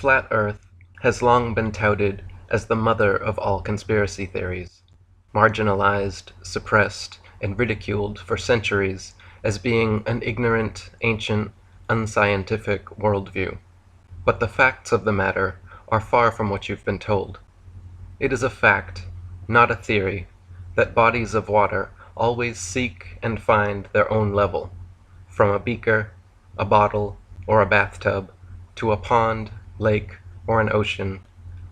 flat Earth has long been touted as the mother of all conspiracy theories, marginalized, suppressed, and ridiculed for centuries as being an ignorant, ancient, unscientific worldview. But the facts of the matter are far from what you've been told. It is a fact, not a theory, that bodies of water always seek and find their own level, from a beaker, a bottle, or a bathtub, to a pond, lake, or an ocean.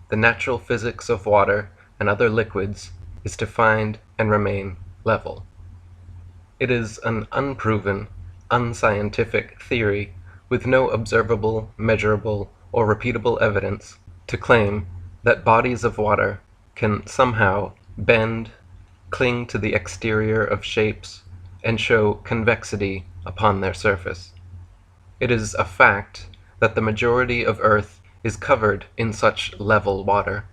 The natural physics of water and other liquids is to find and remain level. It is an unproven, unscientific theory with no observable, measurable, or repeatable evidence to claim that bodies of water can somehow bend, cling to the exterior of shapes, and show convexity upon their surface. It is a fact that the majority of Earth is covered in such level water,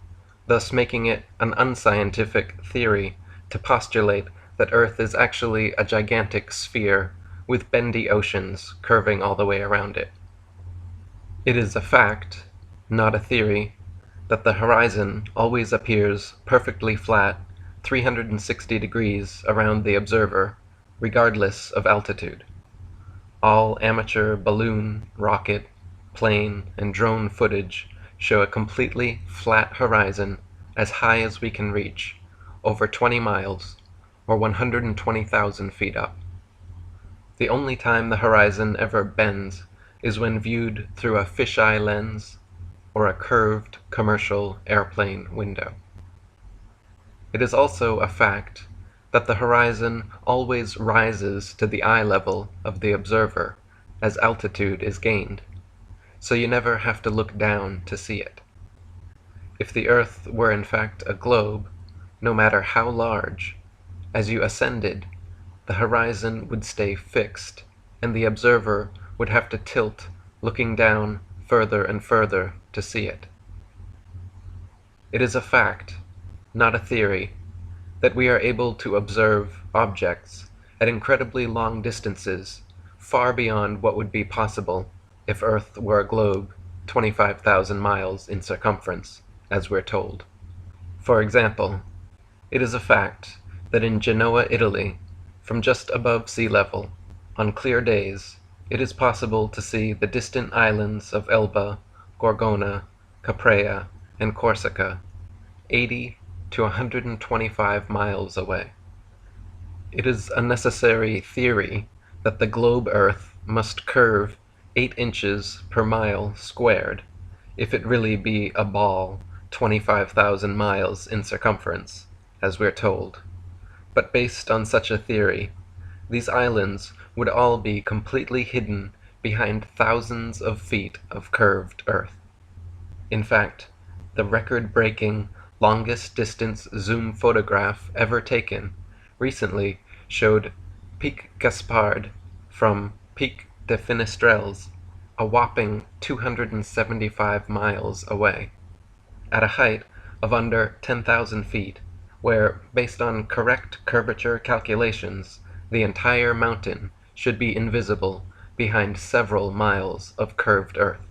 thus making it an unscientific theory to postulate that Earth is actually a gigantic sphere with bendy oceans curving all the way around it. It is a fact, not a theory, that the horizon always appears perfectly flat 360 degrees around the observer, regardless of altitude. All amateur balloon, rocket, plane, and drone footage show a completely flat horizon as high as we can reach, over 20 miles, or 120,000 feet up. The only time the horizon ever bends is when viewed through a fisheye lens or a curved commercial airplane window. It is also a fact that the horizon always rises to the eye level of the observer as altitude is gained, so you never have to look down to see it. If the Earth were in fact a globe, no matter how large, as you ascended, the horizon would stay fixed, and the observer would have to tilt, looking down further and further to see it. It is a fact, not a theory, that we are able to observe objects at incredibly long distances, far beyond what would be possible if Earth were a globe 25,000 miles in circumference, as we're told. For example, it is a fact that in Genoa, Italy, from just above sea level, on clear days, it is possible to see the distant islands of Elba, Gorgona, Caprea, and Corsica, 80 to 125 miles away. It is a necessary theory that the globe Earth must curve 8 inches per mile squared if it really be a ball 25,000 miles in circumference, as we're told. But based on such a theory, these islands would all be completely hidden behind thousands of feet of curved Earth. In fact, the record-breaking longest distance zoom photograph ever taken recently showed Pic Gaspard from Pic de Finestrelles, a whopping 275 miles away, at a height of under 10,000 feet, where, based on correct curvature calculations, the entire mountain should be invisible behind several miles of curved Earth.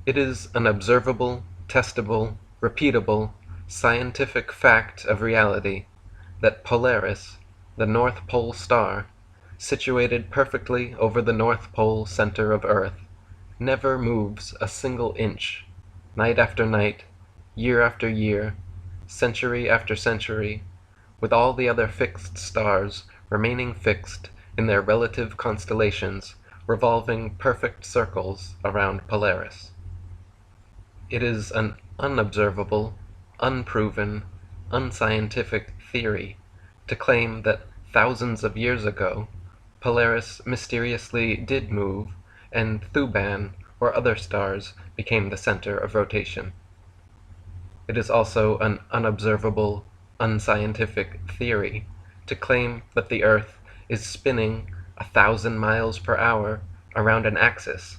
It is an observable, testable, repeatable, scientific fact of reality that Polaris, the North Pole star, situated perfectly over the North Pole center of Earth, never moves a single inch, night after night, year after year, century after century, with all the other fixed stars remaining fixed in their relative constellations, revolving perfect circles around Polaris. It is an unobservable, unproven, unscientific theory to claim that thousands of years ago, Polaris mysteriously did move, and Thuban or other stars became the center of rotation. It is also an unobservable, unscientific theory to claim that the Earth is spinning 1,000 miles per hour around an axis,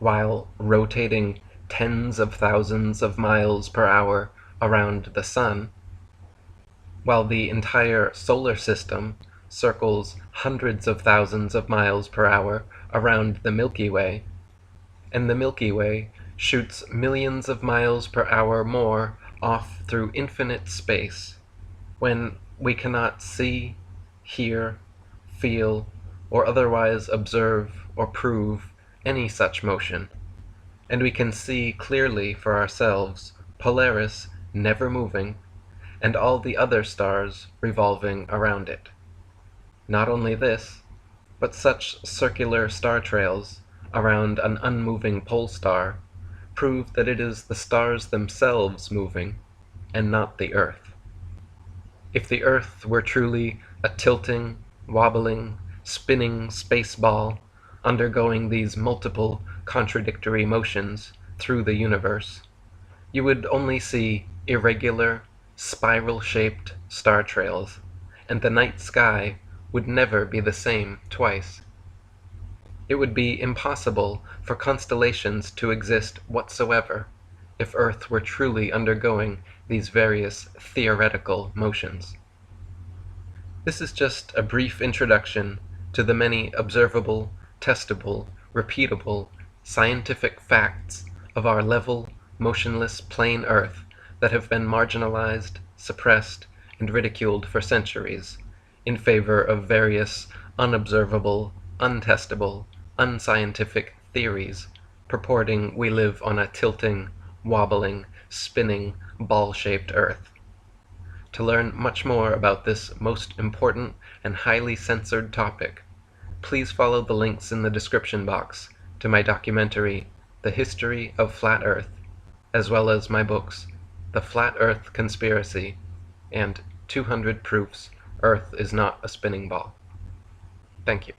while rotating tens of thousands of miles per hour around the Sun, while the entire solar system circles hundreds of thousands of miles per hour around the Milky Way, and the Milky Way shoots millions of miles per hour more off through infinite space, when we cannot see, hear, feel, or otherwise observe or prove any such motion, and we can see clearly for ourselves Polaris never moving, and all the other stars revolving around it. Not only this, but such circular star trails around an unmoving pole star prove that it is the stars themselves moving, and not the Earth. If the Earth were truly a tilting, wobbling, spinning space ball undergoing these multiple contradictory motions through the universe, you would only see irregular, spiral-shaped star trails, and the night sky would never be the same twice. It would be impossible for constellations to exist whatsoever if Earth were truly undergoing these various theoretical motions. This is just a brief introduction to the many observable, testable, repeatable, scientific facts of our level, motionless plain Earth that have been marginalized, suppressed, and ridiculed for centuries, in favor of various unobservable, untestable, unscientific theories purporting we live on a tilting, wobbling, spinning, ball-shaped Earth. To learn much more about this most important and highly censored topic, please follow the links in the description box to my documentary, The History of Flat Earth, as well as my books, The Flat Earth Conspiracy and 200 Proofs Earth is Not a Spinning Ball. Thank you.